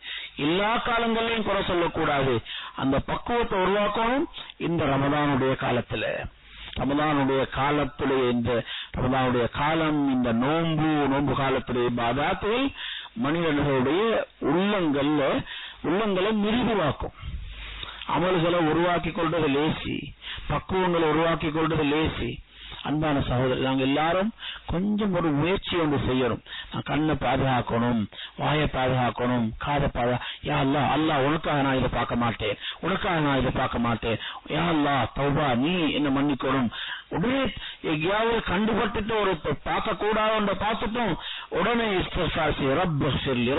எல்லா காலங்களையும் குறை சொல்லக்கூடாது. அந்த பக்குவத்தை உருவாக்கணும் இந்த ரமதானுடைய காலத்துல. ரமதானுடைய காலத்திலே, இந்த ரமதானுடைய காலம், இந்த நோன்பு காலத்திலே இபாதத்துகள் மனிதர்களுடைய உள்ளங்களை மிருதுவாக்கும். அமல்களை உருவாக்கி கொள்றது லேசி, பக்குவங்களை உருவாக்கி கொள்றது லேசி. அன்பான சகோதரர், நாங்க எல்லாரும் கொஞ்சம் ஒரு முயற்சி ஒன்று செய்யணும். நான் கண்ணை பாதுகாக்கணும், வாயை பாதுகாக்கணும், காதை யா அல்லாஹ் உனக்காக நான் இதை பார்க்க மாட்டேன், உனக்காக நான் இதை பார்க்க மாட்டேன், யா அல்லாஹ் தௌபா நீ என்ன மன்னிக்கணும். உடனே எங்கேயாவது கண்டுபட்டுட்டு ஒரு பார்க்க கூடாது பார்த்துட்டோம், உடனே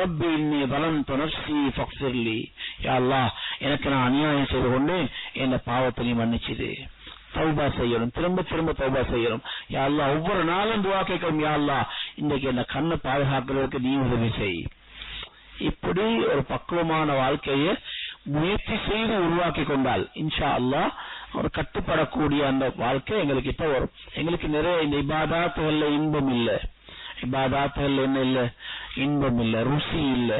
ரப்பி இன்னி ظلمت نفسي فاغفر لي, யா அல்லாஹ் எனக்கு நான் அநியாயம் செய்து கொண்டு என்ன பாவத்தை நீ மன்னிச்சுது. தௌபா செய்யணும், திரும்ப திரும்ப தௌபா செய்யணும். யா அல்லாஹ் ஒவ்வொரு நாளும் துஆ கேட்கணும், யா அல்லாஹ் இன்றைக்கு என்ன கண்ணை பாதுகாக்கிறதுக்கு நீ உதவி செய். இப்படி ஒரு பக்குவமான வாழ்க்கையை முயற்சி செய்து உருவாக்கி கொண்டால் இன்ஷா அல்லாஹ் ஒரு கட்டுப்படக்கூடிய அந்த வாழ்க்கை எங்களுக்கு கிட்ட வரும். எங்களுக்கு நிறைய இந்த இபாதத்துகள்ல இன்பம் இல்லை, இபாதத்துகள்ல என்ன இல்ல, இன்பம் இல்ல, ருசி இல்ல.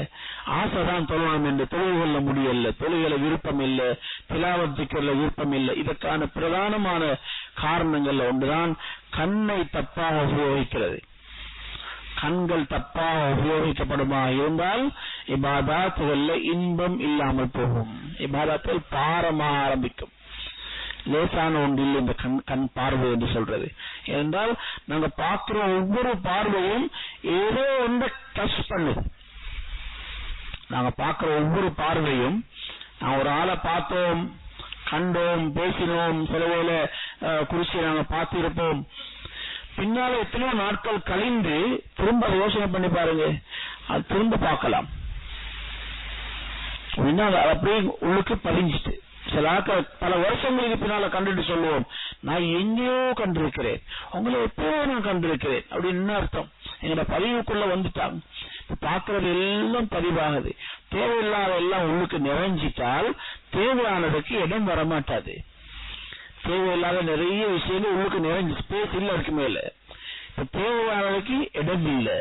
ஆசைதான் தொழணும் என்று தொழுகொள்ள முடியல, தொழுகல விருப்பம் இல்ல, திலாவத்துக்குள்ள விருப்பம் இல்ல. இதற்கான பிரதானமான காரணங்கள்ல ஒன்றுதான் கண்ணை தப்பாக உபயோகிக்கிறது. கண்கள் தப்பாக உபயோகிக்கப்படுமா இருந்தால் இபாதத்துகள்ல இன்பம் இல்லாமல் போகும், இபாதத்துகள் பாரமாக ஆரம்பிக்கும். லேசான ஒன்றில் இந்த கண் பார்வை என்று சொல்றது. ஏனென்றால் நாங்க பார்க்கிற ஒவ்வொரு பார்வையும் ஏதோ ஒன்றை டச் பண்ணுது. நாங்க பார்க்கிற ஒவ்வொரு பார்வையும், நான் ஒரு ஆளை பார்த்தோம், கண்டோம், பேசினோம், சில வேளை குறிச்சி நாங்க பார்த்திருப்போம், பின்னால எத்தனையோ நாட்கள் கழிந்து திரும்ப யோசனை பண்ணி பாருங்க, அது திரும்ப பார்க்கலாம். அப்படியே உள்ளுக்கு பதிஞ்சிட்டு சில பல வருஷங்களுக்கு பின்னால கண்டுட்டு சொல்லுவோம், நான் எங்கேயோ கண்டிருக்கிறேன், உங்களை எப்போ நான் கண்டிருக்கிறேன் அப்படின்னு. என்ன அர்த்தம்? எங்களோட பதிவுக்குள்ள வந்துட்டாங்க. பார்க்கறது எல்லாம் பதிவாகுது. தேவையில்லாத எல்லாம் உள்ளுக்கு நிறைஞ்சிட்டால் தேவையானதுக்கு இடம் வரமாட்டாது. தேவையில்லாத நிறைய விஷயங்கள் உள்ளுக்கு நிறைஞ்சு ஸ்பேஸ் இல்ல இருக்கு மேல. இப்ப தேவையானதுக்கு இடம் இல்ல.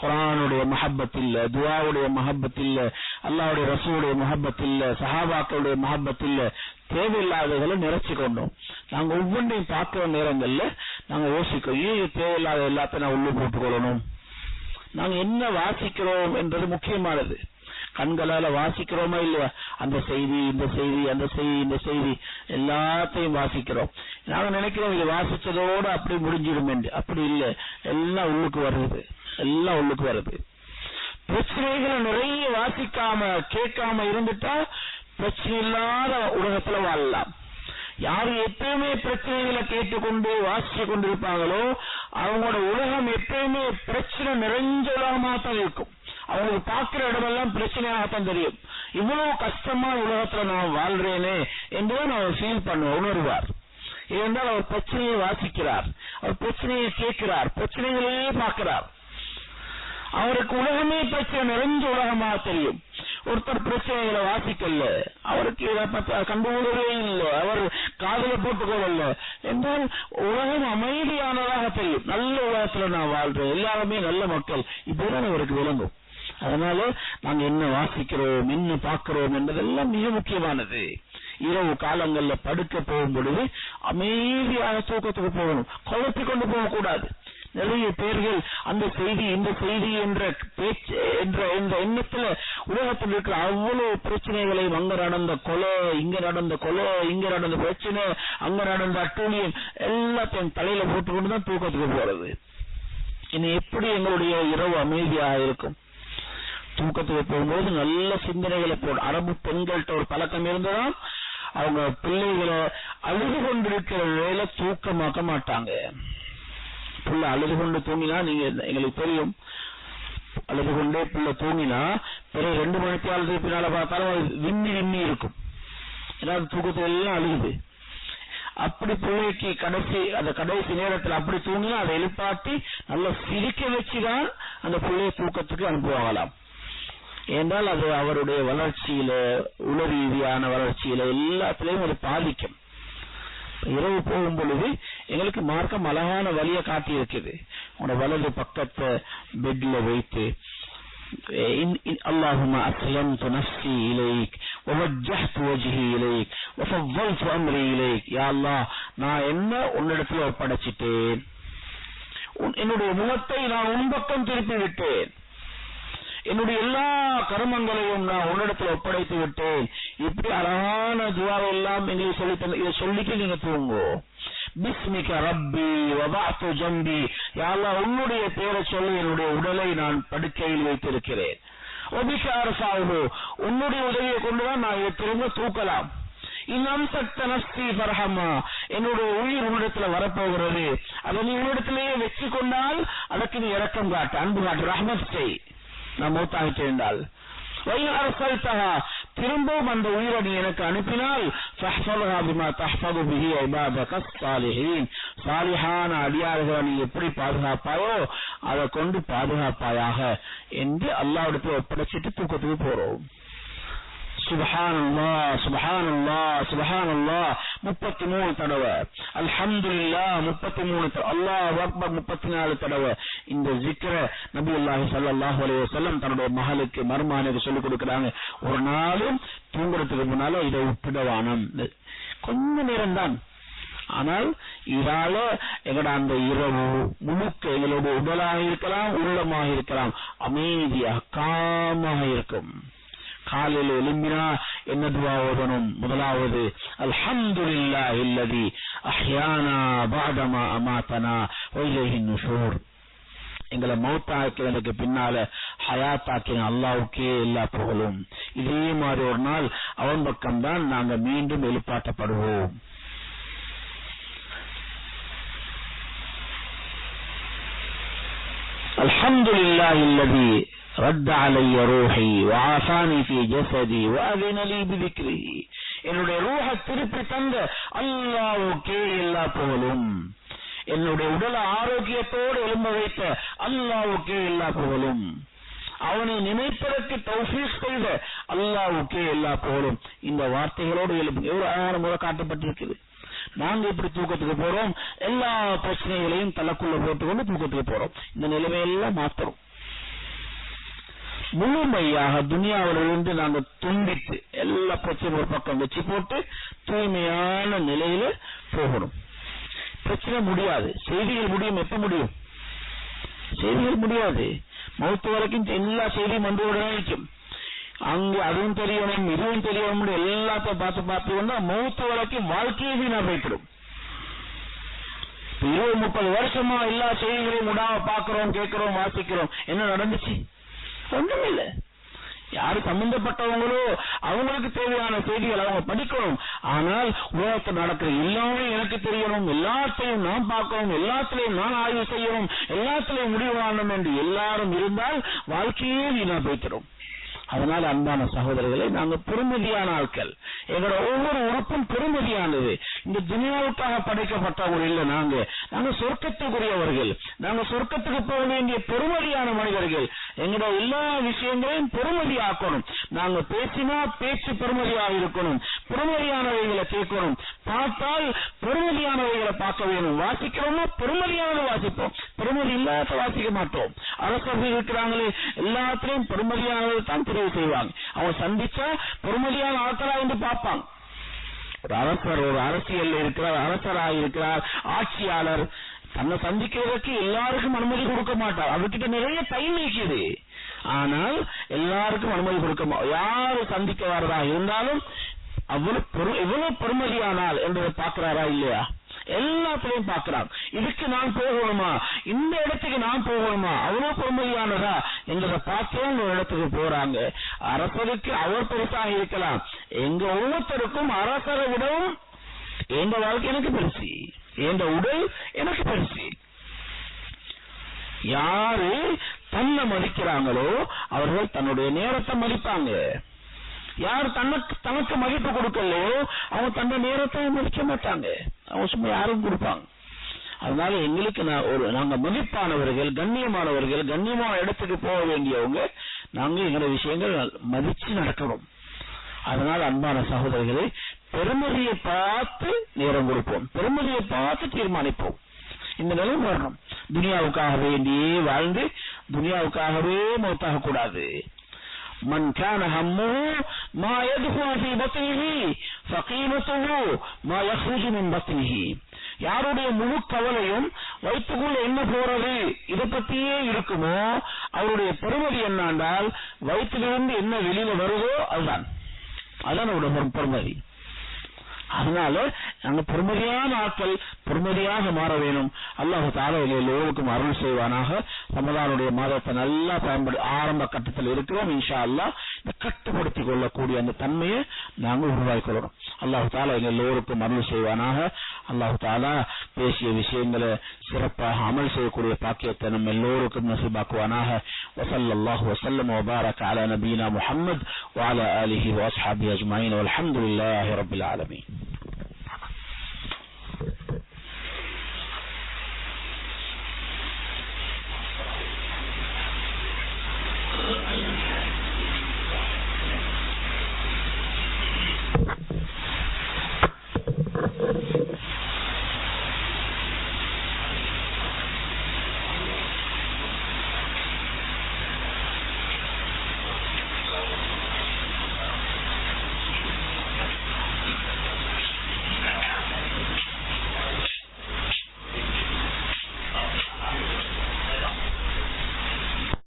குர்ஆனுடைய மஹப்பத் இல்ல, துஆவுடைய மஹப்பத் இல்ல, அல்லாஹ்வுடைய ரசூலுடைய மஹப்பத் இல்ல, சஹாபாக்களுடைய மஹப்பத் இல்ல. தேவையில்லாதவர்களை நிறைச்சு கொண்டோம். நாங்க ஒவ்வொன்றையும் பார்க்கிற நேரங்கள்ல நாங்க யோசிக்கிறோம், ஏன் தேவையில்லாத எல்லாத்தையும் நான் உள்ள போட்டுக்கொள்ளணும். நாங்க என்ன வாசிக்கிறோம் என்றது முக்கியமானது. கண்களால வாசிக்கிறோமா இல்லையா? அந்த செய்தி, இந்த செய்தி, அந்த செய்தி, இந்த செய்தி எல்லாத்தையும் வாசிக்கிறோம். நாங்க நினைக்கிறோம் இது வாசிச்சதோடு அப்படி முடிஞ்சிடும் என்று. அப்படி இல்லை, எல்லாம் உள்ளுக்கு வருது, எல்லாம் உள்ளுக்கு வருது. பிரச்சனைகளை நிறைய வாசிக்காம கேட்காம இருந்துட்டா பிரச்சனை இல்லாத உலகத்துல வாழலாம். யாரு எப்பயுமே பிரச்சனைகளை கேட்டுக்கொண்டு வாசிச்சு கொண்டிருப்பாங்களோ அவங்களோட உலகம் எப்பயுமே பிரச்சனை நிறைஞ்ச உலகமா தான் இருக்கும். அவங்களுக்கு பார்க்கிற இடமெல்லாம் பிரச்சனையாகத்தான் தெரியும். இவ்வளவு கஷ்டமான உலகத்துல நான் வாழ்றேனே என்றுதான் அவர் ஃபீல் பண்ண உணர்வார். ஏனென்றால் அவர் பிரச்சனையை வாசிக்கிறார், அவர் பிரச்சனையை கேட்கிறார், பிரச்சனைகளையே பார்க்கிறார். அவருக்கு உலகமே பிரச்சனை நிறைஞ்ச உலகமா தெரியும். ஒருத்தர் பிரச்சனைகளை வாசிக்கல, அவருக்கு கண்டுகொள்ளவே இல்லை, அவர் காதல போட்டுக்கொள்ளல என்றால் உலகம் அமைதியானதாக தெரியும். நல்ல உலகத்துல நான் வாழ்றேன், எல்லாருமே நல்ல மக்கள், இப்பதான் அவருக்கு விளங்கும். அதனால நாங்க என்ன வாசிக்கிறோம், என்ன பார்க்கிறோம் என்பதெல்லாம் மிக முக்கியமானது. இரவு காலங்கள்ல படுக்க போகும் பொழுது அமைதியாக தூக்கத்துக்கு போகணும், குழப்பி கொண்டு போகக்கூடாது. நிறைய பேர்கள் அந்த செய்தி, இந்த செய்தி என்ற பேச்சு என்ற இந்த எண்ணத்துல உலகத்தில் இருக்கிற அவ்வளவு பிரச்சனைகளை, அங்க நடந்த கொலை, இங்க நடந்த கொலை, இங்க நடந்த பிரச்சனை, அங்க நடந்த அட்டூழியம் எல்லாத்தையும் தலையில போட்டுக்கொண்டுதான் தூக்கத்துக்கு போறது. இனி எப்படி எங்களுடைய இரவு அமைதியாக இருக்கும்? தூக்கத்துக்கு போகும்போது நல்ல சிந்தனைகளை போடும். அரபு பெண்கள்கிட்ட ஒரு பழக்கம் இருந்ததான், அவங்க பிள்ளைகளை அழுது கொண்டிருக்கிற வேலை தூக்கமாக்க மாட்டாங்க. பிள்ளை அழுது கொண்டு தூங்கினா, நீங்க எங்களுக்கு தெரியும், அழுது கொண்டே பிள்ளை தூங்கினா பிறகு 2 மணிக்கு பின்னால பார்த்தாலும் விம்மி விம்மி இருக்கும். ஏதாவது தூக்கத்துல எல்லாம் அழுகுது. அப்படி பிள்ளைக்கு கடைசி நேரத்தில் அப்படி தூங்கினா அதை எழுப்பாட்டி நல்லா சிரிக்க வச்சுதான் அந்த பிள்ளைய தூக்கத்துக்கு அனுப்புவாங்களாம். என்றால் அது அவருடைய வளர்ச்சியில, உள ரீதியான வளர்ச்சியில எல்லாத்திலையும் அது பாதிக்கும். இரவு போகும் பொழுது எங்களுக்கு மார்க்கம் அழகான வழியை காட்டி இருக்குது. உங்களோட வலது பக்கத்தை பெட்ல வைத்து اللهم أسلمت نفسي إليك ووجهت وجهي إليك وفضلت أمري إليك. يا الله, நான் என்ன உன்னிடத்தில் ஒப்படைச்சிட்டேன், என்னுடைய முகத்தை நான் உன் பக்கம் திருப்பி விட்டேன், என்னுடைய எல்லா கர்மங்களையும் நான் உன்னிடத்தில் ஒப்படைத்து விட்டேன். இப்படி அழகான துஆவெல்லாம் எங்களுக்கு சொல்லி இதை சொல்லிட்டு நீங்க தூங்கோ. பிஸ்மிக ரப்பி வதஅது ஜம்பி. யா அல்லாஹ், உன்னுடைய பேரை சொல்லி என்னுடைய உடலை நான் படுக்கையில் வைத்திருக்கிறேன். வபிக அர்ஃபஉஹு, உன்னுடைய உதவியை கொண்டுதான் நான் இதை திரும்ப தூக்கலாம். இன்னும் சக்த நஃப்ஸி ஃபர்ஹமா, என்னுடைய உயிர் உன்னிடத்துல வரப்போகிறது, அதை நீ உன்னிடத்திலேயே வச்சு கொண்டால் அதற்கு நீ இரக்கம் காட்டு, அன்பு காட்டு, ரஹ்மத் செய். நான் மௌத்தாகிட்டு இருந்தால் திரும்பவும் அந்த உயிரை நீ எனக்கு அனுப்பினால் சாலிஹான அடியார்களை நீ எப்படி பாதுகாப்பாயோ அதை கொண்டு பாதுகாப்பாயாக என்று அல்லாஹ்விடத்தில் ஒப்படைச்சிட்டு தூக்கத்துக்கு போறோம். சுப்ஹானல்லாஹ் சுப்ஹானல்லாஹ் சுப்ஹானல்லாஹ் 33 தடவை, அல்ஹம்துலில்லாஹ் 33 தடவை, அல்லாஹு அக்பர் 34 தடவை. இந்த ஜிக்ர நபியுல்லாஹி ஸல்லல்லாஹு அலைஹி வஸல்லம் தன்னுடைய மகளுக்கு மர்மானுக்கு சொல்லிக் கொடுக்கிறாங்க. ஒரு நாளும் தூங்குறதுக்கு முன்னால இதை விட்டுடவானம். கொஞ்ச நேரம் தான், ஆனால் இதால எங்கட அந்த இரவு முழுக்க எங்களோட உடலாக இருக்கலாம், உள்ளமாக இருக்கலாம், அமைதியாக காமாக இருக்கும். காலையில் எழும்பினா என்ன துஆ ஓதணும்? முதலாவது அல்ஹம்துலில்லாஹில்லதி அஹ்யானா பஅதமா அமாதனா வ இலைஹின் நுஷூர். எங்களை மௌத்தாக்கினதுக்கு பின்னால ஹயாத்தாக்கின அல்லாஹ்வுக்கே எல்லா புகழும். இதே மாதிரி ஒரு நாள் அவன் பக்கம்தான் நாங்க மீண்டும் எழுப்பாட்டப்படுவோம். அல்ஹம்துலில்லாஹில்லதி رد علي روحي وعافاني في جسدي وأذن لي بذكره. என்னுடைய ரூஹ திருப்பி தந்த அல்லாஹ்வுக்கே எல்லா புகழும். என்னுடைய உடல் ஆரோக்கியத்தோடு எழும்ப வைத்த அல்லாஹ்வுக்கே எல்லா புகழும். அவனை நினைப்பதற்கு தௌஃபீக் செய்த அல்லாஹ்வுக்கே எல்லா புகழும். இந்த வார்த்தைகளோடு எவ்வளவு அழகான முறை காட்டப்பட்டிருக்குது. நாங்க இப்படி தூக்கத்துக்கு போறோம், எல்லா பிரச்சனைகளையும் தலைக்குள்ள போட்டுக்கொண்டு தூக்கத்துக்கு போறோம். இந்த நிலைமையெல்லாம் மாத்திரம் முழுமையாக துனியாவிலிருந்து நாங்க துண்டித்து எல்லா பிரச்சனை ஒரு பக்கம் வச்சு போட்டு தூய்மையான நிலையில போகணும். பிரச்சனை முடியாது, செய்திகள் முடியும். எப்ப முடியும்? செய்திகள் முடியாது. மௌத்து வரைக்கும் எல்லா செய்தியும் வந்து உடனே இருக்கும். அங்கு அதுவும் தெரியணும், இதுவும் தெரியணும், எல்லாத்தையும் பார்த்து வந்தா மௌத்து வரைக்கும் வாழ்க்கையை வீணா போய்விடும். 20-30 வருஷமா எல்லா செய்திகளையும் உடாம பாக்குறோம், கேட்கிறோம், வாசிக்கிறோம். என்ன நடந்துச்சு? ஒன்றும் இல்லை. யாரு சம்பந்தப்பட்டவங்களோ அவங்களுக்கு தேவையான செய்திகள் அவங்க படிக்கணும். ஆனால் உலகத்தில் நடக்கிற எல்லாமே எனக்கு தெரியணும், எல்லாத்தையும் நான் பார்க்கணும், எல்லாத்திலையும் நான் ஆய்வு செய்யணும், எல்லாத்திலையும் முடிவு வாங்கணும் என்று எல்லாரும் இருந்தால் வாழ்க்கையே வீணா போய்க்கிறோம். அதனால அன்பான சகோதரர்களை, நாங்க பெருமதியான ஆட்கள். எங்களோட ஒவ்வொரு உறுப்பும் பெருமதியானது. இந்த துனியாவுக்காக படைக்கப்பட்டவர்கள் இல்லை. நாங்க சொர்க்கத்துக்குரியவர்கள். நாங்க சொர்க்கத்துக்கு போக வேண்டிய பெருமதியான மனிதர்கள். எங்களோட எல்லா விஷயங்களையும் பெருமதி ஆக்கணும். நாங்க பேசினா பேச்சு பெருமதியாக இருக்கணும், பெருமதியானவைகளை கேட்கணும், பார்த்தால் பெருமதியானவைகளை பார்க்க வேணும், வாசிக்கிறோம்னா பெருமதியானதை வாசிப்போம், பெருமதி இல்லாத வாசிக்க மாட்டோம். அரசர்கள் இருக்கிறாங்களே, எல்லாத்திலையும் பெருமதியானதை தான் தெரிவு செய்வாங்க. அவங்க சந்திச்சா பெருமதியான ஆட்களா என்று பார்ப்பாங்க. ஒரு அரசர் ஒரு அரசியல் இருக்கிறார், அரசராக இருக்கிறார், ஆட்சியாளர் தன்னை சந்திக்கிறதுக்கு எல்லாருக்கும் அனுமதி கொடுக்க மாட்டார். அவர்கிட்ட நிறைய டைம் இருக்குது. ஆனால் எல்லாருக்கும் அனுமதி கொடுக்க யாரு சந்திக்க வரதா இருந்தாலும் எவ்வளவு பெருமதியானால் என்பதை பார்க்கிறாரா இல்லையா? எல்லாத்திலையும் பார்க்கிறான். இதுக்கு நான் போகணுமா, இந்த இடத்துக்கு நான் போகணுமா, அவ்வளவு பெருமதியானதா எங்களை பார்த்தோம் ஒரு இடத்துக்கு போறாங்க. அரசருக்கு அவர் பெருசாக இருக்கலாம். எங்க ஒவ்வொருத்தருக்கும் அரசரை விடவும் எந்த வாழ்க்கை எனக்கு பெருசு, எந்த உடல் எனக்கு பெருசு. யாரு தன்னை மதிக்கிறாங்களோ அவர்கள் தன்னுடைய நேரத்தை மதிப்பாங்க. யார் தனக்கு மதிப்பு கொடுக்கலையோ அவங்க தன்னுடைய நேரத்தை மதிக்க மாட்டாங்க. அவங்க சும்மா யாரும் கொடுப்பாங்க. அதனால எங்களுக்கு நாங்க மதிப்பானவர்கள், கண்ணியமானவர்கள், கண்ணியமான இடத்துக்கு போக வேண்டியவங்க. நாங்க எங்களுடைய விஷயங்கள் மதிச்சு நடக்கணும். அதனால அன்பான சகோதரர்களை, பெருமதியை பார்த்து நேரம் கொடுப்போம், பெருமதியை பார்த்து தீர்மானிப்போம். இந்த நிலைமை வரணும். துனியாவுக்காக வேண்டியே வாழ்ந்து துனியாவுக்காகவே மௌத்தாக கூடாது. من كان همه ما يدخل في بطنه فقيمته ما يخرج من بطنه. யாருடைய முழு கவலையும் வயிற்றுக்குள்ள என்ன போறது இதை பத்தியே இருக்குமோ அவருடைய பெருமதி என்னென்றால் வயிற்றிலிருந்து என்ன வெளியில வருதோ அதுதான் அவருடைய பெருமதி. அதனால நாங்க பெருமதியான ஆட்கள் பெருமதியாக மாற வேணும். அல்லாஹ் தஆலா எல்லோருக்கும் அருள் செய்வானாக. ரமலானுடைய மாதத்தை நல்லா ஆரம்ப கட்டத்தில் இருக்கிறோம். இன்ஷா அல்லாஹ் இந்த கட்டுப்படுத்திக் கொள்ளக்கூடிய அந்த தன்மையை நாங்கள் உருவாக்கிக் கொள்ளணும். அல்லாஹ் தஆலா எல்லோருக்கும் அருள் செய்வானாக. அல்லாஹ் தஆலா பேசிய விஷயங்களை சிறப்பாக அமல் செய்யக்கூடிய பாக்கியத்தை நம்ம எல்லோருக்கும் நசீபாக்குவானாக. வஸல்லல்லாஹு வஸல்லம் வபாரக அலா நபியினா முஹம்மத் வஅலா ஆலிஹி வஅஸ்ஹாபிஹி அஜ்மஈன் வல்ஹம்துலில்லாஹி ரப்பில் ஆலமீன்.